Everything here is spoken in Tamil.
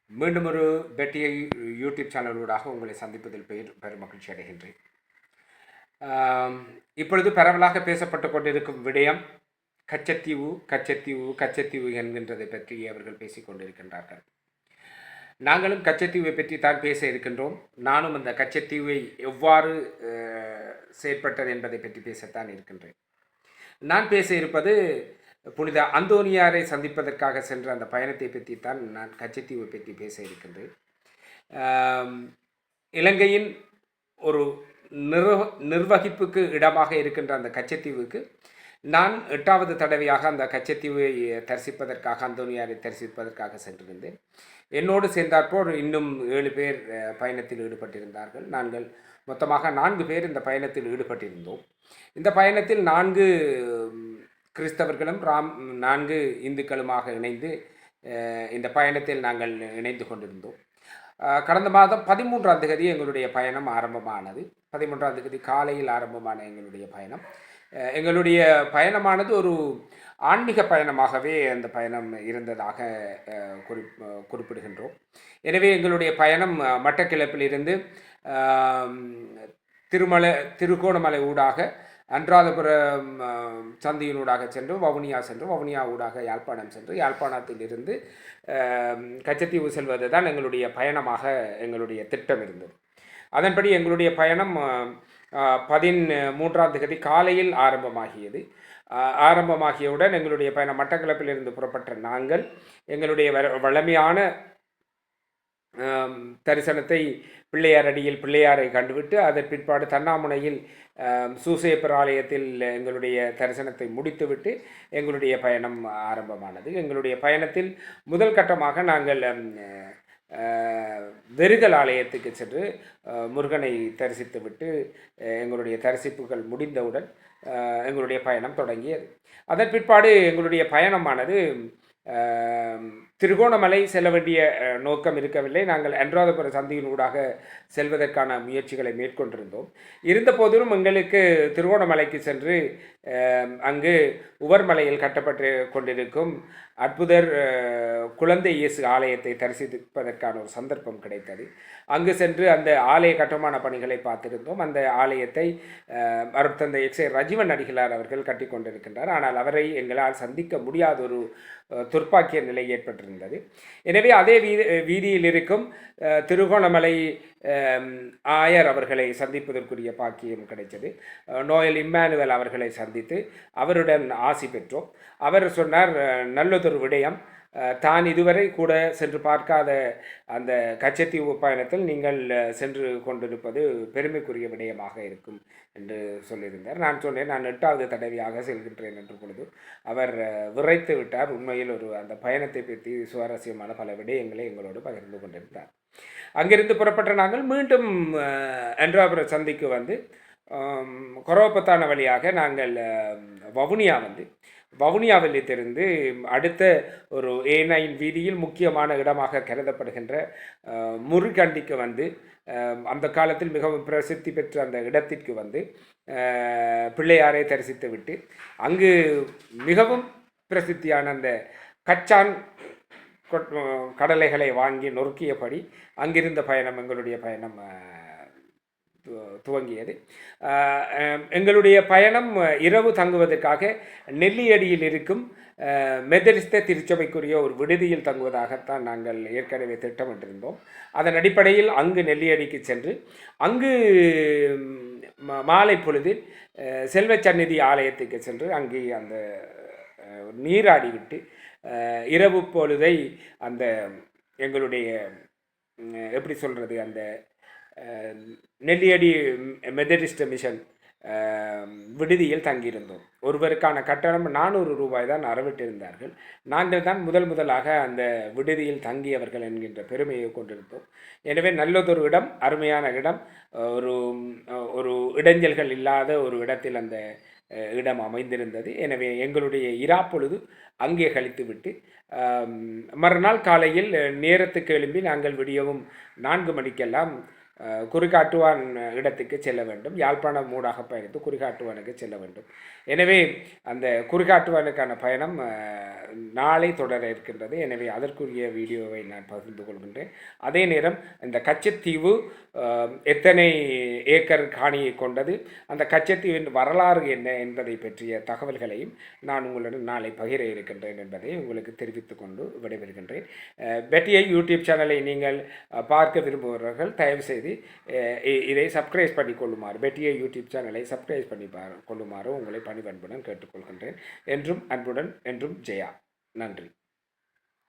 மீண்டும் ஒரு பெட்டியை யூடியூப் சேனலூடாக உங்களை சந்திப்பதில் பெரும் மகிழ்ச்சி அடைகின்றேன். இப்பொழுது பரவலாக பேசப்பட்டு கொண்டிருக்கும் விடயம் கச்சத்தீவு கச்சத்தீவு கச்சத்தீவு என்கின்றதை பற்றி அவர்கள் பேசிக் கொண்டிருக்கின்றார்கள். நாங்களும் கச்சத்தீவை பற்றி தான் பேச இருக்கின்றோம். நானும் அந்த கச்சத்தீவை எவ்வாறு செயற்பட்டது என்பதை பற்றி பேசத்தான் இருக்கின்றேன். நான் பேச இருப்பது புனித அந்தோனியாரை சந்திப்பதற்காக சென்ற அந்த பயணத்தை பற்றி தான் நான் கச்சத்தீவை பற்றி பேச இருக்கின்றேன். இலங்கையின் ஒரு நிர்வகிப்புக்கு இடமாக இருக்கின்ற அந்த கச்சத்தீவுக்கு நான் 8வது தடவையாக அந்த கச்சத்தீவை தரிசிப்பதற்காக, அந்தோனியாரை தரிசிப்பதற்காக சென்றிருந்தேன். என்னோடு சேர்ந்தாற்போல் இன்னும் 7 பேர் பயணத்தில் ஈடுபட்டிருந்தார்கள். நாங்கள் மொத்தமாக 4 பேர் இந்த பயணத்தில் ஈடுபட்டிருந்தோம். இந்த பயணத்தில் 4 கிறிஸ்தவர்களும் 4 இந்துக்களுமாக இணைந்து இந்த பயணத்தில் நாங்கள் இணைந்து கொண்டிருந்தோம். கடந்த மாதம் 13ஆம் தேதி எங்களுடைய பயணம் ஆரம்பமானது. 13ஆம் தேதி காலையில் ஆரம்பமான எங்களுடைய பயணம். எங்களுடைய பயணமானது ஒரு ஆன்மீக பயணமாகவே அந்த பயணம் இருந்ததாக குறிப்பிடுகின்றோம். எனவே எங்களுடைய பயணம் மட்டக்கிளப்பிலிருந்து திருகோணமலை ஊடாக அன்றாதபுரம் சந்தியினூடாக சென்று வவுனியா சென்று, வவுனியா ஊடாக யாழ்ப்பாணம் சென்று, யாழ்ப்பாணத்திலிருந்து கச்சத்தீவு செல்வது தான் எங்களுடைய பயணமாக எங்களுடைய திட்டம் இருந்தது. அதன்படி எங்களுடைய பயணம் 13ஆம் தேதி காலையில் ஆரம்பமாகியது. ஆரம்பமாகியவுடன் எங்களுடைய பயணம் மட்டக்களப்பிலிருந்து புறப்பட்ட நாங்கள் எங்களுடைய வழமையான தரிசனத்தை பிள்ளையாரடியில் பிள்ளையாரை கண்டுவிட்டு அதன் பிற்பாடு தன்னாமுனையில் சூசேப்பர் ஆலயத்தில் எங்களுடைய தரிசனத்தை முடித்துவிட்டு எங்களுடைய பயணம் ஆரம்பமானது. எங்களுடைய பயணத்தில் முதல் கட்டமாக நாங்கள் வெறுகல் ஆலயத்துக்கு சென்று முருகனை தரிசித்துவிட்டு எங்களுடைய தரிசிப்புகள் முடிந்தவுடன் எங்களுடைய பயணம் தொடங்கியது. அதன் பிற்பாடு எங்களுடைய பயணமானது திருகோணமலை செல்ல வேண்டிய நோக்கம் இருக்கவில்லை. நாங்கள் அன்றாதபுர சந்தியினூடாக செல்வதற்கான முயற்சிகளை மேற்கொண்டிருந்தோம். இருந்த போதிலும் எங்களுக்கு திருகோணமலைக்கு சென்று அங்கு உவர்மலையில் கட்டப்பட்டு கொண்டிருக்கும் அற்புதர் குழந்தை இயேசு ஆலயத்தை தரிசிப்பதற்கான ஒரு சந்தர்ப்பம் கிடைத்தது. அங்கு சென்று அந்த ஆலய கட்டுமான பணிகளை பார்த்திருந்தோம். அந்த ஆலயத்தை அருட்தந்தை எக்ஸே ரஜீவன் அடிகளார் அவர்கள் கட்டி கொண்டிருக்கின்றார். ஆனால் அவரை எங்களால் சந்திக்க முடியாத ஒரு துர்ப்பாக்கிய நிலை ஏற்பட்டிருந்தது. எனவே அதே வீதியில் இருக்கும் திருகோணமலை ஆயர் அவர்களை சந்திப்பதற்குரிய பாக்கியம் கிடைத்தது. நோயல் இம்மானுவேல் அவர்களை சந்தித்து அவருடன் ஆசி பெற்றோம். அவர் சொன்னார், நல்லதொரு விடயம், தான் இதுவரை கூட சென்று பார்க்காத அந்த கச்சத்தீவு பயணத்தில் நீங்கள் சென்று கொண்டிருப்பது பெருமைக்குரிய விடயமாக இருக்கும் என்று சொல்லியிருந்தார். நான் சொன்னேன், நான் 8வது தடவையாக செல்கின்றேன் என்ற பொழுது அவர் விரைத்து விட்டார். உண்மையில் அந்த பயணத்தை பற்றி சுவாரஸ்யமான பல விடயங்களை எங்களோடு பகிர்ந்து கொண்டிருந்தார். அங்கிருந்து புறப்பட்ட நாங்கள் மீண்டும் அன்றாபுர சந்திக்கு வந்து கொரோப்பத்தான வழியாக நாங்கள் வவுனியாவிலிருந்து அடுத்த ஒரு A9 வீதியில் முக்கியமான இடமாக கருதப்படுகின்ற முருகண்டிக்கு வந்து அந்த காலத்தில் மிகவும் பிரசித்தி பெற்ற அந்த இடத்திற்கு வந்து பிள்ளையாரை தரிசித்து விட்டு அங்கு மிகவும் பிரசித்தியான அந்த கச்சான் கடலைகளை வாங்கி நொறுக்கியபடி அங்கிருந்த பயணம் எங்களுடைய பயணம் துவங்கியது. எங்களுடைய பயணம் இரவு தங்குவதற்காக நெல்லியடியில் இருக்கும் மெதடிஸ்த திருச்சபைக்குரிய ஒரு விடுதியில் தங்குவதாகத்தான் நாங்கள் ஏற்கனவே திட்டமிட்டிருந்தோம். அதன் அடிப்படையில் அங்கு நெல்லியடிக்கு சென்று அங்கு மாலை பொழுதில் செல்வச்சந்நிதி ஆலயத்துக்கு சென்று அங்கே அந்த நீராடி விட்டு இரவு பொழுதை அந்த எங்களுடைய எப்படி சொல்கிறது, அந்த நெல்லியடி மெதடிஸ்ட் மிஷன் விடுதியில் தங்கியிருந்தோம். ஒருவருக்கான கட்டணம் 400 ரூபாய் தான் அறவிட்டிருந்தார்கள். நாங்கள் தான் முதலாக அந்த விடுதியில் தங்கியவர்கள் என்கின்ற பெருமையை கொண்டிருந்தோம். எனவே நல்லதொரு இடம், அருமையான இடம், ஒரு இடைஞ்சல்கள் இல்லாத ஒரு இடத்தில் அந்த இடம் அமைந்திருந்தது. எனவே எங்களுடைய இராப்பொழுது அங்கே கழித்துவிட்டு மறுநாள் காலையில் நேரத்துக்கு எழும்பி நாங்கள் விடியவும் 4 மணிக்கெல்லாம் குறிகாட்டுவான் இடத்துக்கு செல்ல வேண்டும். யாழ்ப்பாணம் ஊடாக பயணித்து குறிகாட்டுவானுக்கு செல்ல வேண்டும். எனவே அந்த குறிகாட்டுவானுக்கான பயணம் நாளை தொடர இருக்கின்றது. எனவே அதற்குரிய வீடியோவை நான் பகிர்ந்து கொள்கின்றேன். அதே நேரம் இந்த கச்சத்தீவு எத்தனை ஏக்கர் காணியை கொண்டது, அந்த கச்சத்தீவின் வரலாறு என்ன என்பதை பற்றிய தகவல்களையும் நான் உங்களுடன் நாளை பகிர இருக்கின்றேன் என்பதை உங்களுக்கு தெரிவித்துக் கொண்டு விடைபெறுகின்றேன். பெட்டியை யூடியூப் சேனலை நீங்கள் பார்க்க விரும்புபவர்கள் தயவுசெய்து இதை சப்ஸ்கிரைப் பண்ணி கொள்ளுமாறு, பெட்டியை யூடியூப் சேனலை சப்ஸ்கிரைப் பண்ணி கொள்ளுமாறு உங்களை பணிவன்புடன் கேட்டுக்கொள்கின்றேன். என்றும் அன்புடன், என்றும் ஜெயா. நன்றி.